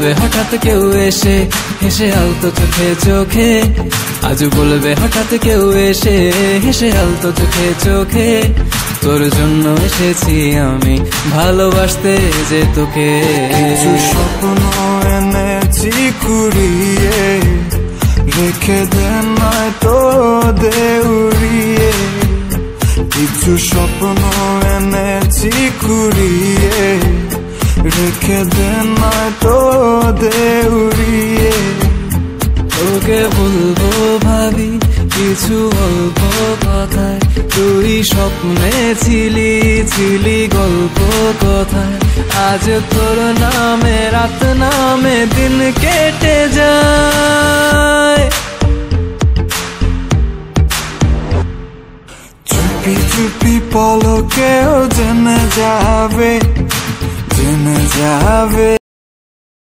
বলবে হঠাৎ কেউ এসে হেসে আলতো চোখে চোখে, আজ বলবে হঠাৎ কেউ এসে হেসে আলতো চোখে চোখে, তোর জন্য এসেছি আমি ভালোবাসতে যে তোকে। কিছু স্বপ্ন এনেছি কুড়িয়ে, রেখে দে নয়তো দে উড়িয়ে। কিছু স্বপ্ন এনেছি কুড়িয়ে, রেখে দে নয়তো দে উড়িয়ে। তোকে বলবো ভাবি কিছু অল্প কথায়, তুই স্বপ্নে ছিলি ছিলি গল্প কথায়, আজ তোর নামে রাত নামে দিন কেটে যায়। চুপি চুপি পলকেও জেনে যাবে, জেনে যাবে।